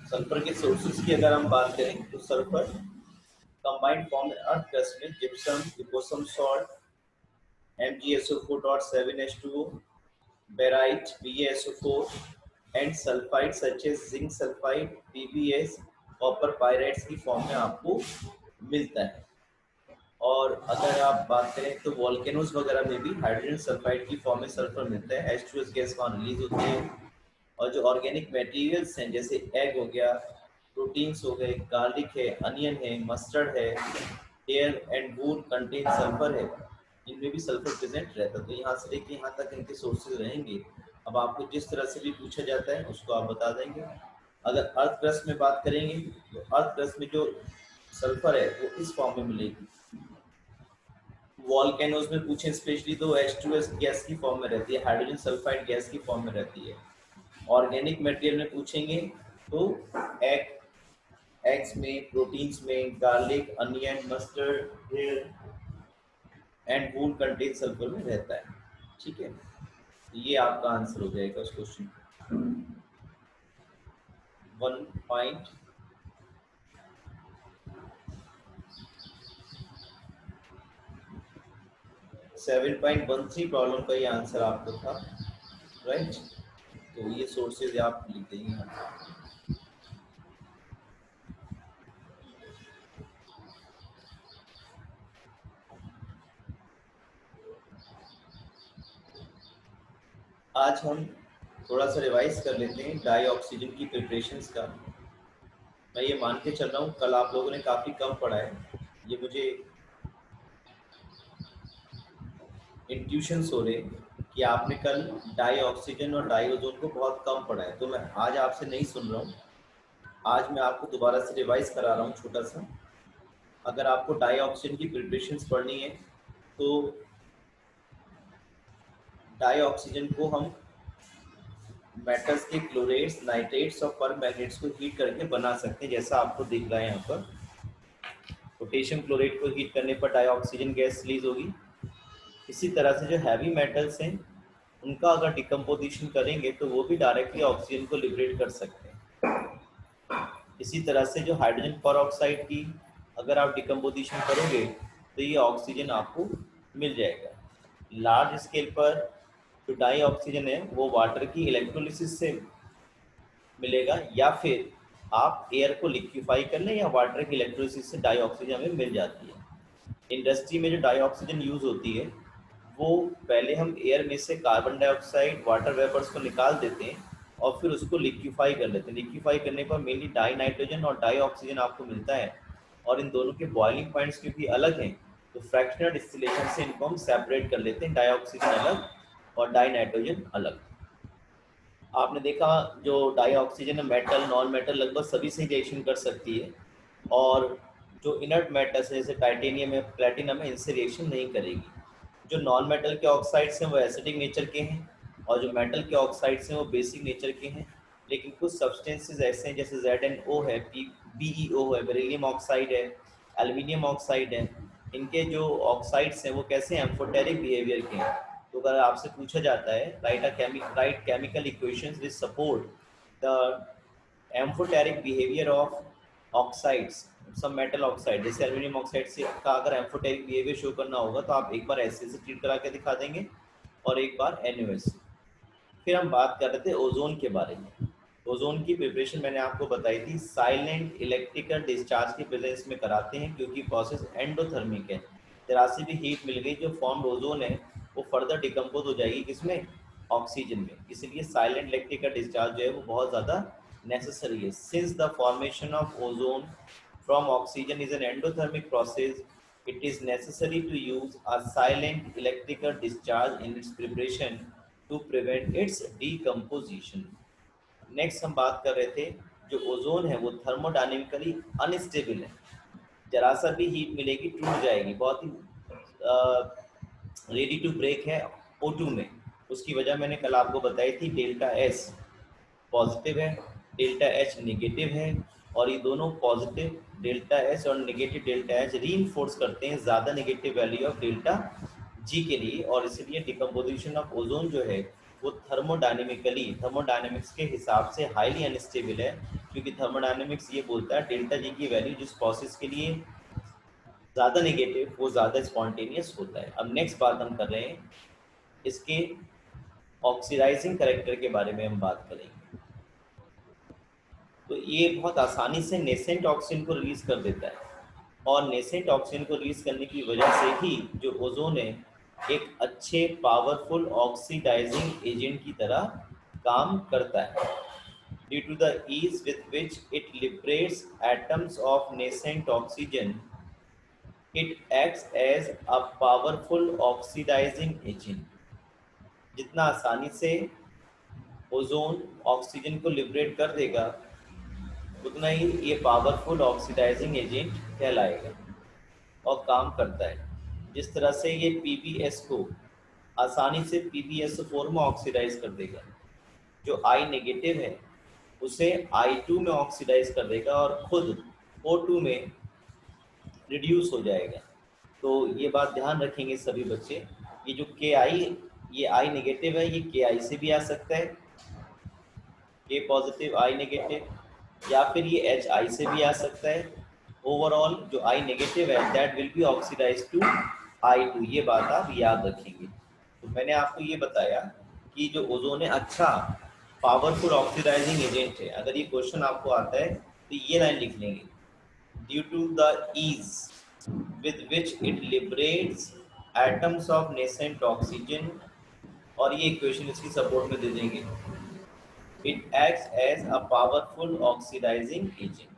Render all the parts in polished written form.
Sulphur के sources की अगर हम बात करें तो sulphur combined form earth crust में gypsum, Epsom salt, MgSO4.7H2O, barite, BaSO4 and sulphide such as zinc sulphide, PbS, copper pyrites की फॉर्म में आपको मिलता है। और अगर आप बात करें तो वॉल्केनोज वगैरह में भी हाइड्रोजन सल्फाइड की फॉर्म में सल्फर मिलता है, H2S गैस वहाँ रिलीज होती है। और जो ऑर्गेनिक मटेरियल्स हैं जैसे एग हो गया, प्रोटीन्स हो गए, गार्लिक है, अनियन है, मस्टर्ड है, air and wool contain sulphur है, इनमें भी सल्फर प्रेजेंट रहता है। तो यहाँ से लेके यहाँ तक इनके सोर्सेज रहेंगे। अब आपको जिस तरह से भी पूछा जाता है उसको आप बता देंगे। अगर अर्थ क्रस्ट में बात करेंगे तो अर्थ क्रस्ट में जो सल्फर है वो इस फॉर्म में मिलेगी। वॉल्केनोज में पूछें स्पेशली तो H2S गैस की फॉर्म में रहती है, हाइड्रोजन सल्फाइड गैस की फॉर्म में रहती है। ऑर्गेनिक मटेरियल में पूछेंगे तो एग्स में, प्रोटीन्स में, garlic, onion, mustard, hair and wool contain sulphur में रहता है। ठीक है, ये आपका आंसर हो जाएगा उस क्वेश्चन 1.7.13 प्रॉब्लम का ये आंसर आपको था, राइट। तो ये सोर्सेज आप लिख देंगे यहाँ। आज हम थोड़ा सा रिवाइज कर लेते हैं डाई ऑक्सीजन की प्रिपरेशंस का। मैं ये मान के चल रहा हूँ कल आप लोगों ने काफ़ी कम पढ़ा है, ये मुझे इंट्यूशंस हो रहे कि आपने कल डाई ऑक्सीजन और डाई ओजोन को बहुत कम पढ़ा है। तो मैं आज आपसे नहीं सुन रहा हूँ, आज मैं आपको दोबारा से रिवाइज करा रहा हूँ छोटा सा। अगर आपको डाई ऑक्सीजन की प्रिपरेशंस पढ़नी है तो डाई ऑक्सीजन को हम मेटल्स के क्लोरेट्स, नाइट्रेट्स और परमैंगनेट्स को हीट करके बना सकते हैं, जैसा आपको दिख रहा है यहाँ पर। पोटेशियम क्लोराइड को हीट करने पर डाई ऑक्सीजन गैस रिलीज होगी। इसी तरह से जो हैवी मेटल्स हैं उनका अगर डिकम्पोजिशन करेंगे तो वो भी डायरेक्टली ऑक्सीजन को लिबरेट कर सकते हैं। इसी तरह से जो हाइड्रोजन परऑक्साइड की अगर आप डिकम्पोजिशन करोगे तो ये ऑक्सीजन आपको मिल जाएगा। लार्ज स्केल पर जो डाई ऑक्सीजन है वो वाटर की इलेक्ट्रोलिसिस से मिलेगा, या फिर आप एयर को लिक्विफाई कर लें या वाटर की इलेक्ट्रोलिसिस से डाई ऑक्सीजन हमें मिल जाती है। इंडस्ट्री में जो डाई ऑक्सीजन यूज़ होती है वो पहले हम एयर में से कार्बन डाइऑक्साइड, वाटर वेपर्स को निकाल देते हैं और फिर उसको लिक्विफाई कर लेते हैं। लिक्विफाई करने पर मेनली डाई नाइट्रोजन और डाई ऑक्सीजन आपको मिलता है, और इन दोनों के बॉइलिंग पॉइंट्स क्योंकि अलग हैं तो फ्रैक्शनल डिस्टिलेशन से इनको हम सेपरेट कर लेते हैं, डाई ऑक्सीजन अलग और डाई नाइट्रोजन अलग। आपने देखा जो डाई ऑक्सीजन है मेटल, नॉन मेटल लगभग सभी से रिएक्शन कर सकती है, और जो इनर्ट मेटल्स है जैसे टाइटेनियम है, प्लेटिनम है, इनसे रिएक्शन नहीं करेगी। जो नॉन मेटल के ऑक्साइड्स हैं वो एसिडिक नेचर के हैं, और जो मेटल के ऑक्साइड्स हैं वो बेसिक नेचर के हैं। लेकिन कुछ सब्सटेंसेस ऐसे हैं जैसे ZnO है, BeO है, बेरिलियम ऑक्साइड है, एल्यूमिनियम ऑक्साइड है, इनके जो ऑक्साइड्स हैं वो कैसे एम्फोटेरिक बिहेवियर के हैं। तो अगर आपसे पूछा जाता है right chemical equations which support the amphoteric behaviour of oxides, सब मेटल ऑक्साइड जैसे एल्यूमिनियम ऑक्साइड से का अगर एम्फोटेरिक बिहेवियर शो करना होगा तो आप एक बार ऐसे ट्रीट करा के दिखा देंगे और एक बार NaOH। फिर हम बात कर रहे थे ओजोन के बारे में। ओजोन की प्रिपरेशन मैंने आपको बताई थी, साइलेंट इलेक्ट्रिकल डिस्चार्ज की प्रेजेंस में कराते हैं क्योंकि प्रोसेस एंडोथर्मिक है। जरा सी भी हीट मिल गई, जो फॉर्म ओजोन है वो फर्दर डिकम्पोज हो जाएगी किसमें, ऑक्सीजन में। इसलिए साइलेंट इलेक्ट्रिकल डिस्चार्ज जो है वो बहुत ज़्यादा नेसेसरी है। Since the formation of ozone from oxygen is an endothermic process, it is necessary to use a silent electrical discharge in its preparation to prevent its decomposition. Next हम बात कर रहे थे जो ओजोन है वो थर्मोडायनेमिकली अनस्टेबल है, जरा सा भी हीट मिलेगी टूट जाएगी, बहुत ही रेडी टू ब्रेक है O2 में। उसकी वजह मैंने कल आपको बताई थी, डेल्टा S पॉजिटिव है, डेल्टा H निगेटिव है, और ये दोनों पॉजिटिव डेल्टा H और निगेटिव डेल्टा H रीइंफोर्स करते हैं ज़्यादा negative value of delta G के लिए, और इसलिए डिकम्पोजिशन ऑफ ओजोन जो है वो थर्मोडायनेमिक्स के हिसाब से हाईली अनस्टेबल है, क्योंकि थर्मोडायनेमिक्स ये बोलता है डेल्टा जी की वैल्यू जिस प्रोसेस के लिए ज़्यादा नेगेटिव वो ज़्यादा स्पॉन्टेनियस होता है। अब नेक्स्ट बात हम कर रहे हैं इसके ऑक्सीडाइजिंग करेक्टर के बारे में हम बात करेंगे। तो ये बहुत आसानी से नेसेंट ऑक्सीजन को रिलीज कर देता है और नेसेंट ऑक्सीजन को रिलीज करने की वजह से ही जो ओजोन है एक अच्छे पावरफुल ऑक्सीडाइजिंग एजेंट की तरह काम करता है। Due to the ease with which it liberates atoms of nascent oxygen, it acts as a powerful oxidizing agent। जितना आसानी से ओजोन ऑक्सीजन को लिबरेट कर देगा उतना ही ये पावरफुल ऑक्सीडाइजिंग एजेंट कहलाएगा और काम करता है। जिस तरह से ये पीबीएस को आसानी से PbSO4 में ऑक्सीडाइज कर देगा, जो I नेगेटिव है उसे I2 में ऑक्सीडाइज कर देगा और खुद O2 में रिड्यूस हो जाएगा। तो ये बात ध्यान रखेंगे सभी बच्चे, ये जो KI ये I नेगेटिव है ये KI से भी आ सकता है, K पॉजिटिव I नेगेटिव, या फिर ये HI से भी आ सकता है। ओवरऑल जो I नेगेटिव है that will be oxidise to I2, ये बात आप याद रखेंगे। तो मैंने आपको ये बताया कि जो ओजोन है अच्छा पावरफुल ऑक्सीडाइजिंग एजेंट है। अगर ये क्वेश्चन आपको आता है तो ये लाइन लिख लेंगे, due to the ease with which it liberates atoms of nascent oxygen, और ये इक्वेशन इसकी सपोर्ट में दे देंगे, it acts as a powerful oxidizing agent।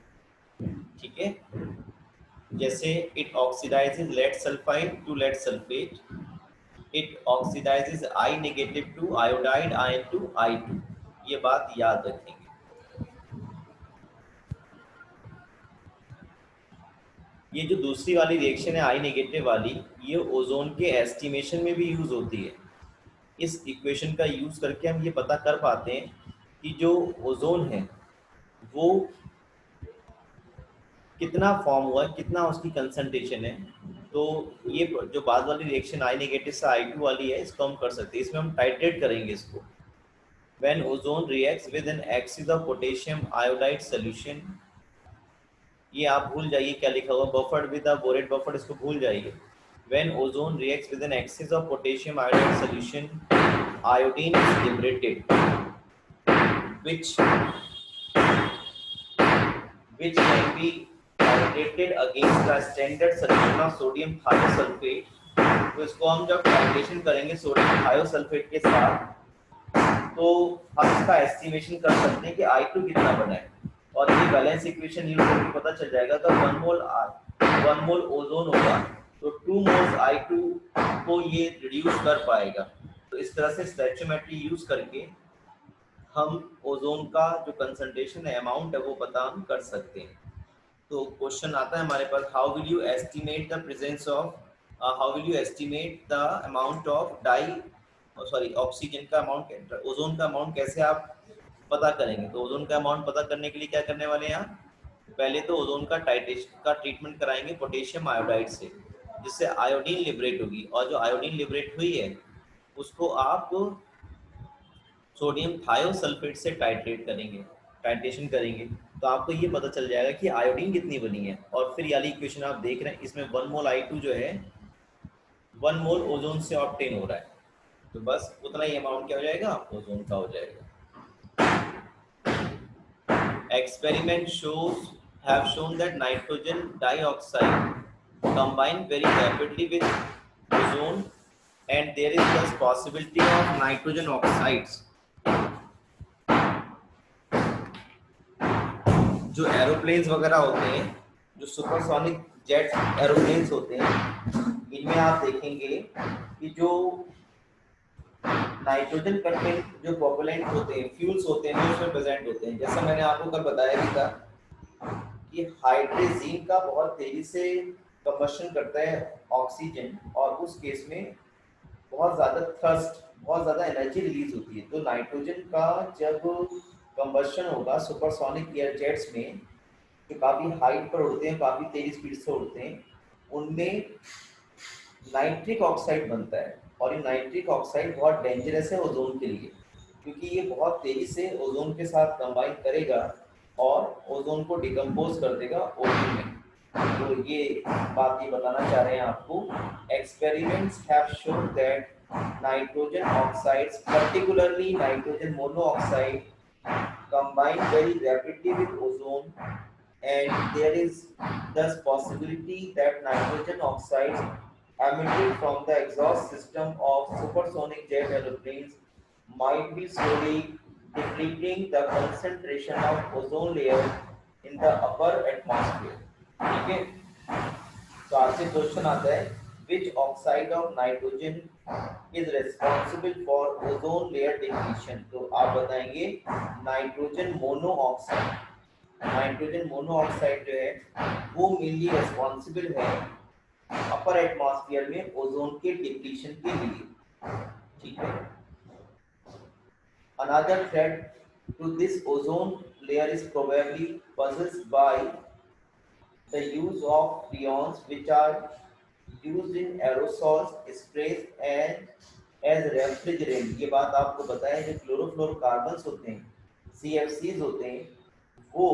ठीक है, जैसे it oxidizes lead sulfide to lead sulfate, it oxidizes I negative to iodide ion to I2, ये बात याद रखेंगे। ये जो दूसरी वाली रिएक्शन है I नेगेटिव वाली, ये ओजोन के एस्टिमेशन में भी यूज होती है। इस इक्वेशन का यूज करके हम ये पता कर पाते हैं कि जो ओजोन है वो कितना फॉर्म हुआ है, कितना उसकी कंसंट्रेशन है। तो ये जो बाद वाली रिएक्शन I नेगेटिव से I2 वाली है इसको हम कर सकते हैं, इसमें हम टाइट्रेट करेंगे इसको। When ozone reacts with an excess of potassium iodide solution, ये आप भूल जाइए क्या लिखा हुआ, buffered with a borate buffered, इसको भूल जाइए। When ozone reacts with an excess of potassium iodide solution, iodine is liberated, which can be titrated against the standard solution of sodium thiosulfate। तो इसको हम जब टाइट्रेशन करेंगे सोडियम थायोसल्फेट के साथ तो हम इसका एस्टिमेशन कर सकते हैं कि I2 कितना बना है, और ये बैलेंस इक्वेशन यूज करके पता चल जाएगा। तो 1 मोल ओजोन होगा तो 2 मोल्स I2 को ये रिड्यूस कर पाएगा। तो इस तरह से स्टोइचियोमेट्री यूज करके हम ओजोन का जो कंसंट्रेशन है अमाउंट है वो पता हम कर सकते हैं। तो क्वेश्चन आता है हमारे पास, how will you estimate the presence of how will you estimate the amount of oxygen का अमाउंट, ओजोन का अमाउंट कैसे आप पता करेंगे। तो ओजोन का अमाउंट पता करने के लिए क्या करने वाले हैं आप, पहले तो ओजोन का टाइट्रेशन का ट्रीटमेंट कराएंगे पोटेशियम आयोडाइड से, जिससे आयोडीन लिबरेट होगी, और जो आयोडीन लिबरेट हुई है उसको आप सोडियम थायोसल्फेट से टाइट्रेशन करेंगे तो आपको ये पता चल जाएगा कि आयोडीन कितनी बनी है। और फिर वाली इक्वेशन आप देख रहे हैं इसमें 1 मोल I2 जो है 1 मोल ओजोन से ऑब्टेन हो रहा है, तो बस उतना ही अमाउंट क्या हो जाएगा, ओजोन का हो जाएगा। Experiment have shown that nitrogen dioxide combine very rapidly with ozone, and there is thus possibility of nitrogen oxides। जो एरोप्लेन्स वगैरह होते हैं, जो सुपरसोनिक जेट एरोप्लेन्स होते हैं, इनमें आप देखेंगे कि जो नाइट्रोजन कंटेंट जो प्रोपेलेंट होते हैं, फ्यूल्स होते हैं, वो उसमें प्रेजेंट होते हैं। जैसा मैंने आपको कल बताया भी था कि हाइड्रोजन का बहुत तेजी से कंबशन करता है ऑक्सीजन, और उस केस में बहुत ज़्यादा थर्स्ट, बहुत ज़्यादा एनर्जी रिलीज होती है। तो नाइट्रोजन का जब कंबशन होगा सुपरसोनिक एयर जेट्स में, जो काफ़ी हाइट पर उड़ते हैं, काफ़ी तेज़ी स्पीड से उड़ते हैं, उनमें नाइट्रिक ऑक्साइड बनता है। और ये नाइट्रिक ऑक्साइड बहुत डेंजरस है ओजोन के लिए, क्योंकि ये बहुत तेज़ी से ओजोन के साथ कंबाइन करेगा और ओजोन को डिकम्पोज कर देगा ओजोन में। तो ये बात ये बताना चाह रहे हैं आपको, experiments have shown that nitrogen oxides, particularly nitrogen monoxide, combine very rapidly with ozone, and there is thus possibility that nitrogen oxides emitted from the exhaust system of supersonic jet aeroplanes might be slowly depleting the concentration of ozone layer in the upper atmosphere. ठीक है, तो आपसे question आता है, which oxide of nitrogen is responsible for ozone layer depletion? तो आप बताएंगे nitrogen monoxide. Nitrogen monoxide जो है वो मेनली रेस्पॉन्सिबल है अपर एटमॉस्फेयर में ओजोन के डिप्लीशन के लिए। ठीक है, another threat to this ozone layer is probably possessed by the use of freons which are used in aerosols, sprays and as refrigerant। ये बात आपको पता है, जो क्लोरोफ्लोरोकार्बन्स होते हैं, CFCs होते हैं, वो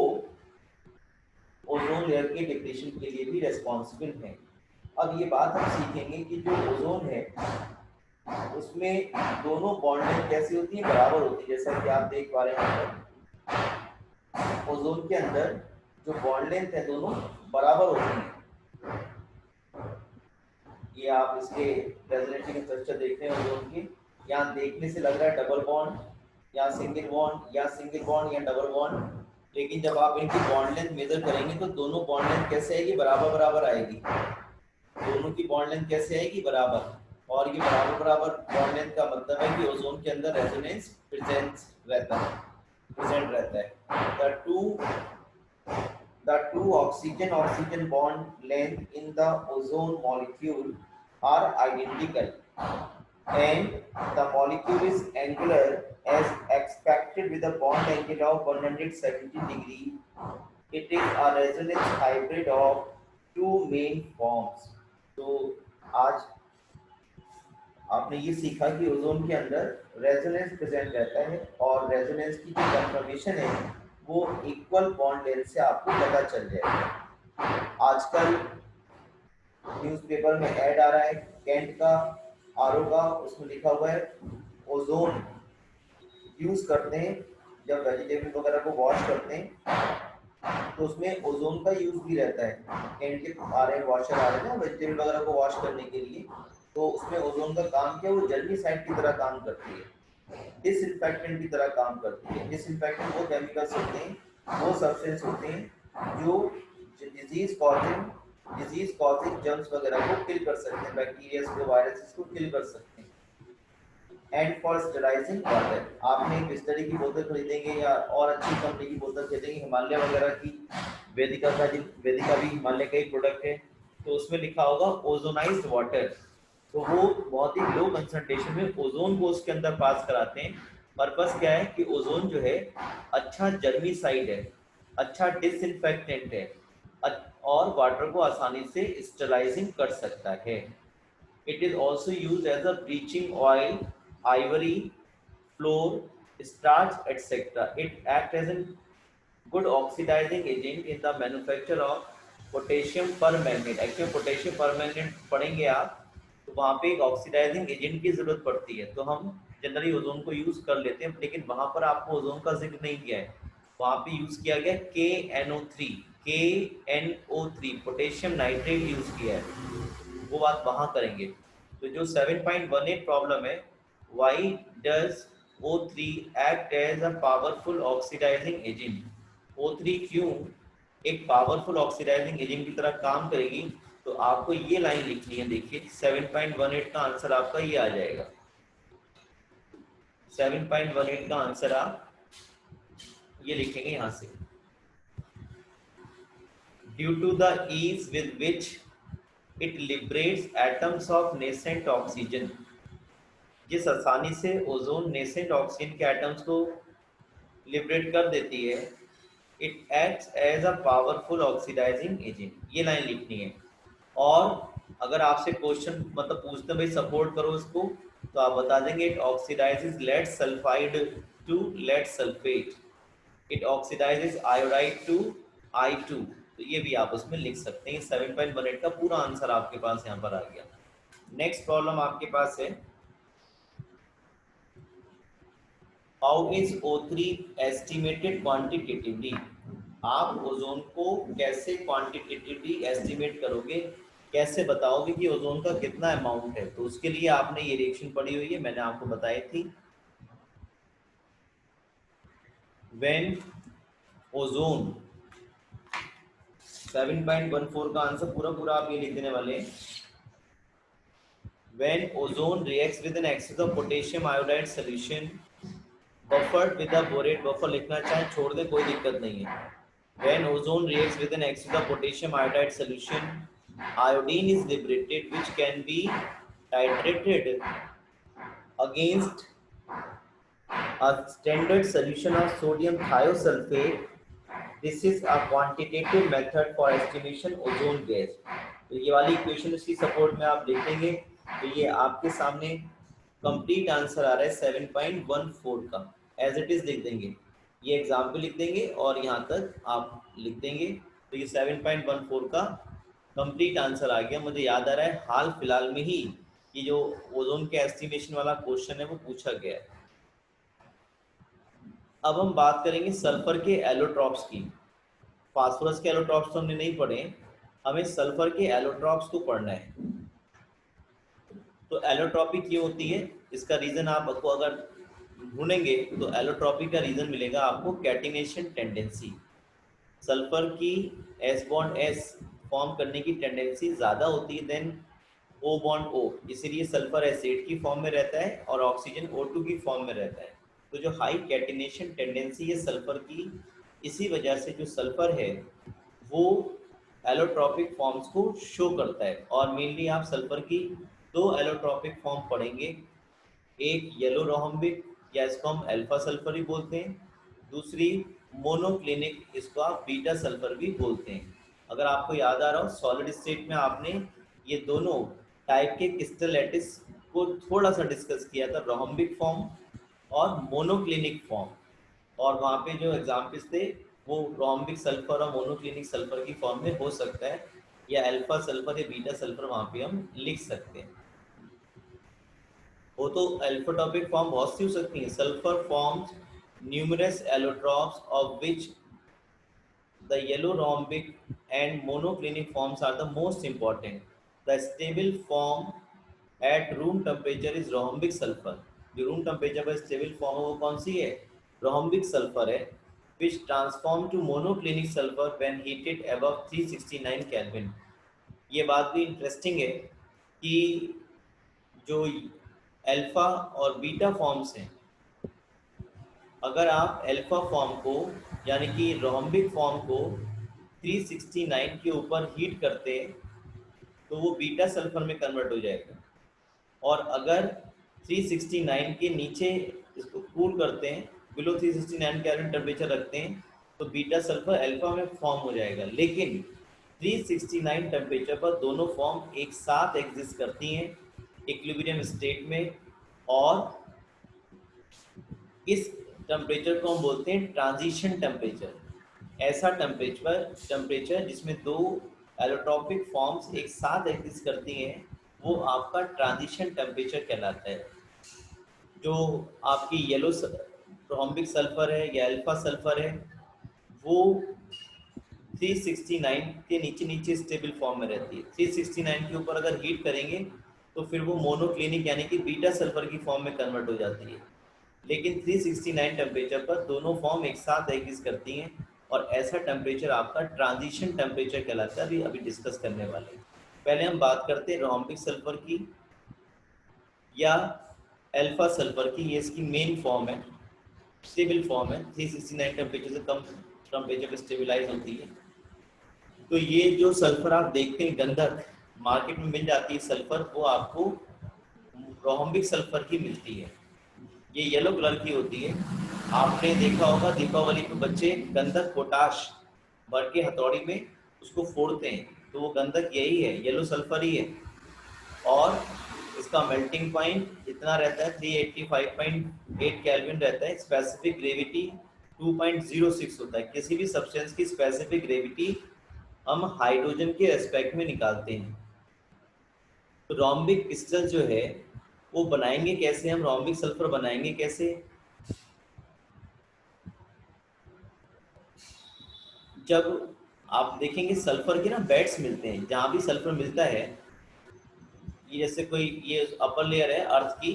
ओजोन लेयर के डिप्लीशन के लिए भी रेस्पॉन्सिबल हैं। अब ये बात हम सीखेंगे कि जो ओजोन है उसमें दोनों बॉन्ड लेंथ कैसी होती है, बराबर होती है। जैसा कि आप देख पा रहे हैं यहाँ पर ओजोन के अंदर जो बॉन्ड लेंथ है दोनों बराबर होती है। ये आप इसके रेजोनेटिंग स्ट्रक्चर देख रहे हैं ओजोन के, यहाँ देखने से लग रहा है डबल बॉन्ड या सिंगल बॉन्ड या सिंगल बॉन्ड या डबल बॉन्ड, लेकिन जब आप इनकी बॉन्ड लेंथ मेजर करेंगे तो दोनों बॉन्ड लेंथ कैसे आएगी, बराबर बराबर आएगी। दोनों की बॉन्ड लेंथ कैसे आएगी, बराबर। और ये बराबर बराबर बॉन्ड लेंथ का मतलब है कि ओजोन के अंदर रेजोनेंस प्रेजेंट रहता है। The two oxygen bond length in the ozone molecule are identical, and the molecule is angular as expected with a bond angle of 170 degree. It is a resonance hybrid of two main forms. तो आज आपने ये सीखा कि ozone के अंदर resonance present रहता है और रेजोनेंस की जो कंफर्मेशन है वो इक्वल बॉन्ड लेंथ से आपको पता चल जाएगा। आजकल न्यूज़पेपर में ऐड आ रहा है कैंट का, आरओ का, उसमें लिखा हुआ है ओजोन यूज करते हैं जब वेजिटेबल वगैरह को वॉश करते हैं तो उसमें ओजोन का यूज भी रहता है। कैंट के आ रहे वॉशर आ रहे हैं ना वेजिटेबल वगैरह को वॉश करने के लिए, तो उसमें ओजोन का काम क्या, वो जर्मीसाइड की तरह काम करती है, डिसइंफेक्टेंट की तरह काम करती है। डिसइंफेक्टेंट वो केमिकल्स होते हैं, वो सब्सटेंस होते हैं जो डिजीज कॉजिंग जर्म्स वगैरह को किल कर सकते हैं, बैक्टीरिया को, वायरसेस को किल कर सकते हैं। एंड फॉर स्टरलाइजिंग वाटर, आपने एक बिस्लरी की बोतल खरीदेंगे या और अच्छी कंपनी की बोतल खरीदेंगे, हिमालय वगैरह की, वेदिका भी हिमालय का ही प्रोडक्ट है, तो उसमें लिखा होगा ओजोनाइज्ड वाटर। तो वो बहुत ही लो कंसंट्रेशन में ओजोन को उसके अंदर पास कराते हैं। पर्पस क्या है कि ओजोन जो है अच्छा जर्मीसाइड है, अच्छा डिसइंफेक्टेंट है और वाटर को आसानी से स्टरलाइजिंग कर सकता है। It is also used as a bleaching oil, ivory, flour, starch, etc. It acts as a good oxidizing agent in the manufacture of potassium permanganate. Actually potassium permanganate पढ़ेंगे आप तो वहाँ पे एक ऑक्सीडाइजिंग एजेंट की जरूरत पड़ती है, तो हम जनरली ओजोन को यूज कर लेते हैं, लेकिन वहाँ पर आपको ओजोन का जिक्र नहीं किया है। वहाँ पे यूज किया गया KNO3 पोटेशियम नाइट्रेट यूज किया है, वो बात वहाँ करेंगे। तो जो 7.18 प्रॉब्लम है, why does O3 act as a powerful oxidising agent? O3 क्यों एक पावरफुल ऑक्सीडाइजिंग एजेंट की तरह काम करेगी? तो आपको ये लाइन लिखनी है, देखिए 7.18 का आंसर आपका ये आ जाएगा। 7.18 का आंसर आप ये लिखेंगे यहां से, due to the ease with which it liberates atoms of nascent oxygen, जिस आसानी से ओजोन नेसेंट ऑक्सीजन के एटम्स को लिबरेट कर देती है, it acts as a powerful oxidising agent, ये लाइन लिखनी है। और अगर आपसे क्वेश्चन मतलब पूछते भाई सपोर्ट करो इसको, तो आप बता देंगे it oxidises lead sulphide to lead sulphate. It oxidises iodide to I2। तो ये भी आप उसमें लिख सकते हैं। 7.18 का पूरा आंसर आपके पास यहाँ पर आ गया। नेक्स्ट प्रॉब्लम आपके पास है, how is O3 estimated quantitatively. आप ओजोन को कैसे क्वांटिटेटिवली एस्टिमेट करोगे, कैसे बताओगे कि ओजोन का कितना अमाउंट है। तो उसके लिए आपने ये रिएक्शन पढ़ी हुई है, मैंने आपको बताई थी। व्हेन ओजोन 7.14 का आंसर पूरा पूरा आप ये लिख देने वाले हैं। When ozone reacts with an excess of potassium iodide solution buffered with a borate buffer लिखना चाहे छोड़ दे, कोई दिक्कत नहीं है। When ozone reacts with an excess of potassium iodide solution, iodine is liberated, which can be titrated against a standard solution of sodium thiosulfate. This is a quantitative method for estimation ozone gas। तो ये वाली equation इसकी support में आप लिखेंगे तो ये आपके सामने कंप्लीट आंसर आ रहा है 7.14 का। एज इट इज लिख देंगे, ये एग्जाम्पल लिख देंगे और यहाँ तक आप लिख देंगे। तो ये 7.14 का कंप्लीट आंसर आ गया। मुझे याद आ रहा है हाल फिलहाल में ही ये जो ओजोन के एस्टिमेशन वाला क्वेश्चन है वो पूछा गया है। अब हम बात करेंगे सल्फर के एलोट्रॉप्स की। फास्फोरस के एलोट्रॉप्स तो हमने नहीं पढ़े, हमें सल्फर के एलोट्रॉप्स को पढ़ना है। तो एलोट्रॉपी क्यों होती है, इसका रीजन आपको अगर ढूंढेंगे तो एलोट्रॉपी का रीजन मिलेगा आपको कैटिनेशन टेंडेंसी। सल्फर की एस बॉन्ड एस फॉर्म करने की टेंडेंसी ज़्यादा होती है देन O बॉन्ड O, इसीलिए सल्फर एसिड की फॉर्म में रहता है और ऑक्सीजन O2 की फॉर्म में रहता है। तो जो हाई कैटिनेशन टेंडेंसी है सल्फर की, इसी वजह से जो सल्फर है वो एलोट्रॉपिक फॉर्म्स को शो करता है। और मेनली आप सल्फर की दो एलोट्रॉपिक फॉर्म पढ़ेंगे, एक येलो रोहम्बिक या इसको हम अल्फा सल्फर भी बोलते हैं, दूसरी मोनोक्लिनिक, इसको आप बीटा सल्फर भी बोलते हैं। अगर आपको याद आ रहा हो सॉलिड स्टेट में आपने ये दोनों टाइप के क्रिस्टल लैटिस को थोड़ा सा डिस्कस किया था, रोहम्बिक फॉर्म और मोनोक्लिनिक फॉर्म। और वहाँ पे जो एग्जाम्पल्स थे वो रोहम्बिक सल्फर और मोनोक्लिनिक सल्फर की फॉर्म में हो सकता है, या अल्फा सल्फर या बीटा सल्फर वहाँ पे हम लिख सकते हैं। वो तो अल्फाटॉपिक फॉर्म बहुत सी हो सकती है। Sulphur forms numerous allotropes of which the yellow rhombic and monoclinic forms are the most important. The stable form at room temperature is rhombic sulfur। जो रूम टेम्परेचर पर स्टेबल फॉर्म है वो कौन सी है, रोहम्बिक सल्फर है। which transform to monoclinic sulfur when heated above 369 Kelvin। ये बात भी इंटरेस्टिंग है कि जो अल्फा और बीटा फॉर्म्स हैं, अगर आप अल्फा फॉर्म को यानी कि रोहम्बिक फॉर्म को 369 के ऊपर हीट करते हैं तो वो बीटा सल्फर में कन्वर्ट हो जाएगा। और अगर 369 के नीचे इसको कूल करते हैं, बिलो 369 केल्विन टेम्परेचर रखते हैं, तो बीटा सल्फर अल्फा में फॉर्म हो जाएगा। लेकिन 369 टेम्परेचर पर दोनों फॉर्म एक साथ एग्जिस्ट करती हैं इक्विलिब्रियम स्टेट में, और इस टेम्परेचर को हम बोलते हैं ट्रांजिशन टेम्परेचर। ऐसा टेम्परेचर जिसमें दो एलोट्रॉपिक फॉर्म्स एक साथ एग्जिस्ट करती हैं वो आपका ट्रांजिशन टेम्परेचर कहलाता है। जो आपकी येलो रोहम्बिक सल्फर है या अल्फा सल्फर है वो 369 के नीचे नीचे स्टेबल फॉर्म में रहती है। 369 के ऊपर अगर हीट करेंगे तो फिर वो मोनोक्लिनिक यानी कि बीटा सल्फर की फॉर्म में कन्वर्ट हो जाती है। लेकिन 369 टेम्परेचर पर दोनों फॉर्म एक साथ एग्जिस्ट करती हैं और ऐसा टेम्परेचर आपका ट्रांजिशन टेम्परेचर कहलाता है। अभी डिस्कस करने वाले हैं। पहले हम बात करते हैं रोहम्बिक सल्फर की या अल्फा सल्फर की। ये इसकी मेन फॉर्म है, स्टेबल फॉर्म है, 369 टेम्परेचर से कम टेम्परेचर पर स्टेबलाइज होती है। तो ये जो सल्फर आप देखते हैं गंधक मार्केट में मिल जाती है सल्फर, वो आपको रोहम्बिक सल्फर की मिलती है। ये येलो कलर की होती है। आपने देखा होगा दीपावली पे बच्चे गंधक पोटाश भर के हथौड़ी में उसको फोड़ते हैं, तो वो गंधक यही है, येलो सल्फर ही है। और इसका मेल्टिंग पॉइंट इतना रहता है 385.8 केल्विन रहता है। स्पेसिफिक ग्रेविटी 2.06 होता है। किसी भी सब्सटेंस की स्पेसिफिक ग्रेविटी हम हाइड्रोजन के रेस्पेक्ट में निकालते हैं। तो रोम्बिक क्रिस्टल जो है वो बनाएंगे कैसे, हम रोम्बिक सल्फर बनाएंगे कैसे? जब आप देखेंगे सल्फर के ना बेड्स मिलते हैं, जहाँ भी सल्फर मिलता है, ये जैसे कोई ये अपर लेयर है अर्थ की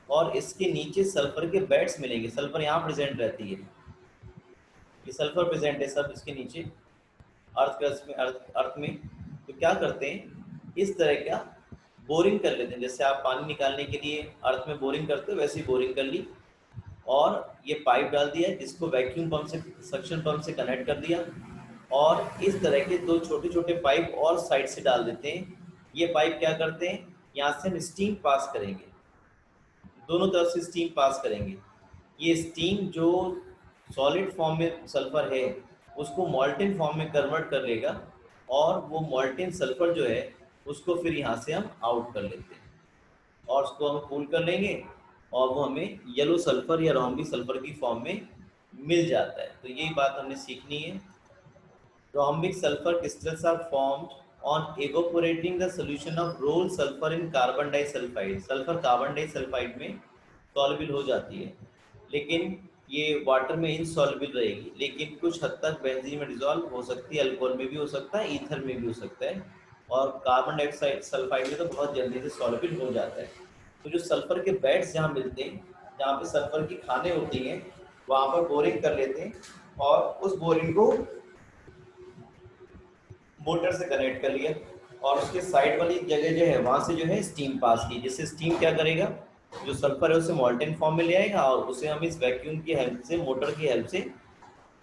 और इसके नीचे सल्फर के बेड्स मिलेंगे। सल्फर यहाँ प्रेजेंट रहती है, ये सल्फर प्रेजेंट है सब इसके नीचे अर्थ क्रस्ट में, अर्थ में। तो क्या करते हैं, इस तरह का बोरिंग कर लेते हैं। जैसे आप पानी निकालने के लिए अर्थ में बोरिंग करते हो, वैसे ही बोरिंग कर ली और ये पाइप डाल दिया जिसको वैक्यूम पंप से, सक्शन पंप से कनेक्ट कर दिया। और इस तरह के दो छोटे छोटे पाइप और साइड से डाल देते हैं। ये पाइप क्या करते हैं, यहाँ से हम स्टीम पास करेंगे, दोनों तरफ से स्टीम पास करेंगे। ये स्टीम जो सॉलिड फॉर्म में सल्फर है उसको मॉल्टेन फॉर्म में कन्वर्ट कर लेगा और वो मॉल्टेन सल्फर जो है उसको फिर यहाँ से हम आउट कर लेते हैं और उसको हम कूल कर लेंगे और वो हमें येलो सल्फर या रोम्बिक सल्फर की फॉर्म में मिल जाता है। तो यही बात हमने सीखनी है। Rhombic sulphur crystals are formed on evaporating the solution of roll sulphur in carbon disulphide. Sulphur carbon disulphide में सॉल्युबल हो जाती है, लेकिन ये वाटर में इनसॉल्युबल रहेगी, लेकिन कुछ हद तक बेंजीन में डिसॉल्व हो सकती है, अल्कोहल में भी हो सकता है, ईथर में भी हो सकता है, और कार्बन डाइऑक्साइड सल्फाइड में तो बहुत जल्दी से सॉल्युबल हो जाता है। तो जो सल्फर के बेड्स जहाँ मिलते हैं, जहाँ पे सल्फर की खानें होती हैं, वहाँ पर बोरिंग कर लेते हैं और उस बोरिंग को मोटर से कनेक्ट कर लिया और उसके साइड वाली जगह जो है वहाँ से जो है स्टीम पास की, जिससे स्टीम क्या करेगा, जो सल्फर है उसे मॉल्टेन फॉर्म में ले आएगा और उसे हम इस वैक्यूम की हेल्प से, मोटर की हेल्प से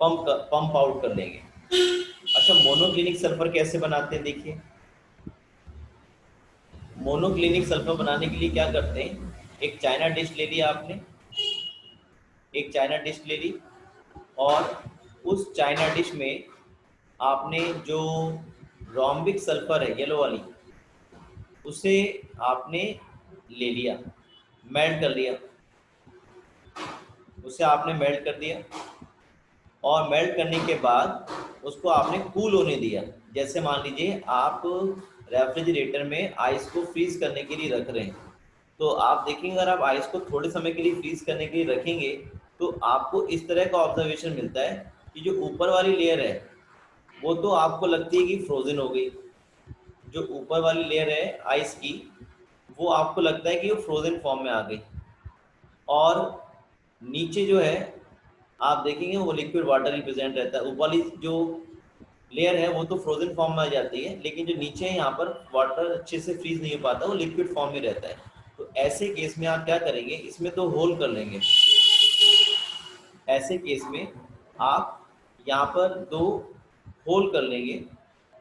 पंप आउट कर लेंगे। अच्छा, मोनोक्लिनिक सल्फर कैसे बनाते हैं देखिए। मोनोक्लिनिक सल्फर बनाने के लिए क्या करते हैं, एक चाइना डिश ले लिया आपने, एक चाइना डिश ले ली और उस चाइना डिश में आपने जो रोम्बिक सल्फर है येलो वाली, उसे आपने ले लिया, मेल्ट कर लिया, उसे आपने मेल्ट कर दिया और मेल्ट करने के बाद उसको आपने कूल होने दिया। जैसे मान लीजिए आप रेफ्रिजरेटर में आइस को फ्रीज करने के लिए रख रहे हैं, तो आप देखेंगे अगर आप आइस को थोड़े समय के लिए फ्रीज करने के लिए रखेंगे तो आपको इस तरह का ऑब्जर्वेशन मिलता है कि जो ऊपर वाली लेयर है वो तो आपको लगती है कि फ्रोजन हो गई, जो ऊपर वाली लेयर है आइस की वो आपको लगता है कि वो फ्रोजन फॉर्म में आ गई, और नीचे जो है आप देखेंगे वो लिक्विड वाटर रिप्रेजेंट रहता है। ऊपर वाली जो लेयर है वो तो फ्रोजन फॉर्म में आ जाती है, लेकिन जो नीचे है यहाँ पर वाटर अच्छे से फ्रीज नहीं हो पाता, वो लिक्विड फॉर्म में रहता है। तो ऐसे केस में आप क्या करेंगे, इसमें तो होल कर लेंगे। ऐसे केस में आप यहाँ पर दो होल कर लेंगे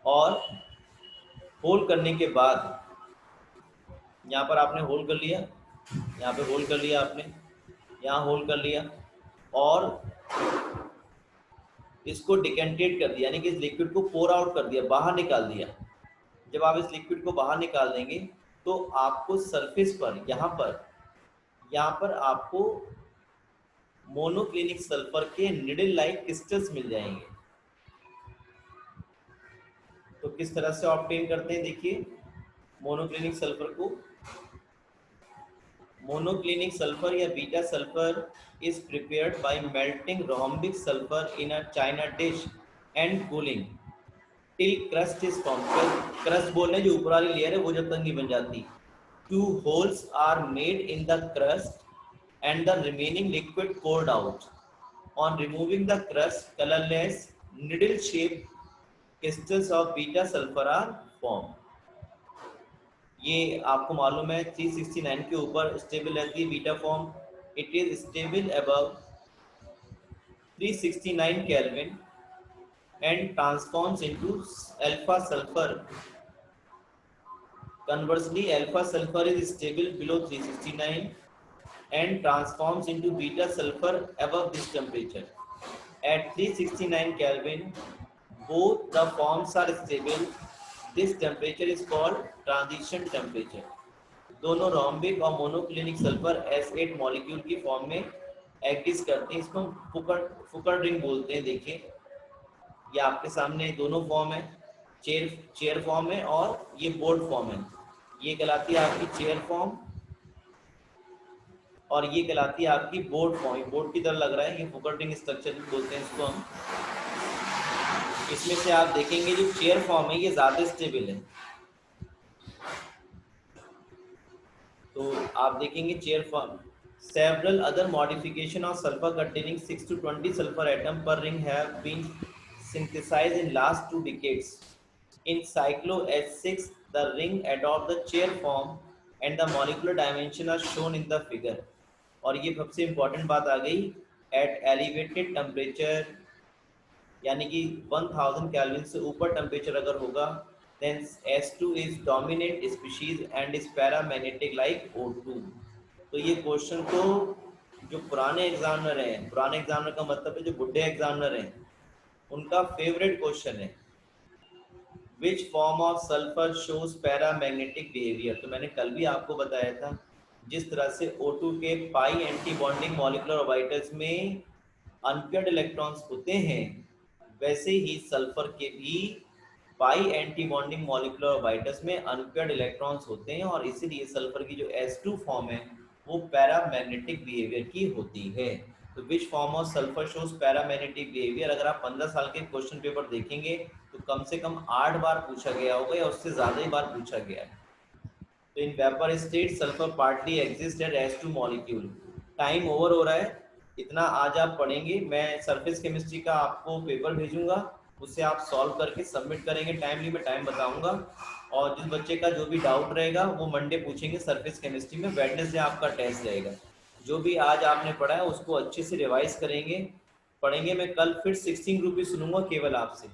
और होल करने के बाद यहाँ पर आपने होल कर लिया, यहाँ पे होल कर लिया आपने, यहाँ होल कर लिया और इसको डिकेंटेट कर दिया, यानी कि इस लिक्विड को पोर आउट कर दिया, बाहर निकाल दिया। जब आप इस लिक्विड को बाहर निकाल देंगे तो आपको सरफेस पर यहाँ पर आपको मोनोक्लिनिक सल्फर के निडल लाइक क्रिस्टल्स मिल जाएंगे। तो किस तरह से ऑब्टेन करते हैं देखिए मोनोक्लिनिक सल्फर को। मोनोक्लिनिक सल्फर या beta sulphur is prepared by melting rhombic sulfur in a china dish and cooling till crust is formed। crust बोलने जो ऊपर वाली लेयर है वो जब तक नहीं बन जाती। Two holes are made in the crust and the remaining liquid poured out। On removing the crust, colorless needle-shaped crystals of beta sulfur are formed। ये आपको मालूम है 369 के ऊपर स्टेबल रहती है beta form. It is stable above 369 Kelvin and transforms into alpha sulfur। Conversely, alpha sulfur is stable below 369 and transforms into beta sulfur above this temperature। At 369 Kelvin, both the forms are stable। This temperature is called transition temperature। दोनों rhombic और monoclinic sulphur S8 molecule की form में exist करते हैं, इसको हम फुकर ring बोलते हैं। देखिए ये आपके सामने दोनों फॉर्म है, चेयर फॉर्म है और ये बोर्ड फॉर्म है। ये कहलाती है आपकी चेयर फॉर्म और ये कहलाती है आपकी बोर्ड फॉर्म। बोर्ड की तरह लग रहा है, ये फुकर रिंग स्ट्रक्चर भी बोलते हैं इसको हम। इसमें से आप देखेंगे जो चेयर फॉर्म है ये ज़्यादा स्टेबल है। तो आप देखेंगे chair form. Several other modification of sulphur containing 6 to 20 sulfur atom per ring have been synthesized in last 2 decades. In cyclohexane, the ring adopt the chair form and the molecular dimension are shown in the figure. और ये सबसे important बात आ गई, eight elevated temperature यानी कि 1000 kelvin से ऊपर temperature अगर होगा then S2 is dominant species and is paramagnetic like O2। तो ये क्वेश्चन तो जो पुराने एग्जामिनर हैं, पुराने एग्जामिनर का मतलब है जो बुढ़े एग्जामिनर हैं, उनका फेवरेट क्वेश्चन है। Which form of sulphur shows paramagnetic behaviour. तो मैंने कल भी आपको बताया था, जिस तरह से O2 के पाई एंटी बॉन्डिंग मॉलिक्यूलर ऑर्बिटल्स में अनपेयर्ड इलेक्ट्रॉन्स होते हैं, वैसे ही सल्फर के भी पाई एंटी बॉन्डिंग मॉलिक्यूलर ऑर्बिटल्स में अनपेयर्ड इलेक्ट्रॉन्स होते हैं और इसीलिए सल्फर की जो S2 फॉर्म है वो पैरामैग्नेटिक बिहेवियर की होती है। तो which form of sulphur shows paramagnetic behaviour, अगर आप 15 साल के क्वेश्चन पेपर देखेंगे तो कम से कम 8 बार पूछा गया होगा या उससे ज़्यादा ही बार पूछा गया है। तो in vapour state sulphur partly exist at S2 molecule. Time over हो रहा है, इतना आज आप पढ़ेंगे। मैं सरफेस केमिस्ट्री का आपको पेपर भेजूंगा, उससे आप सॉल्व करके सबमिट करेंगे। टाइमली मैं टाइम बताऊंगा और जिस बच्चे का जो भी डाउट रहेगा वो मंडे पूछेंगे सरफेस केमिस्ट्री में। वेडनेसडे आपका टेस्ट रहेगा। जो भी आज आपने पढ़ा है उसको अच्छे से रिवाइज करेंगे, पढ़ेंगे। मैं कल फिर 16 ग्रुप भी सुनूंगा केवल आपसे।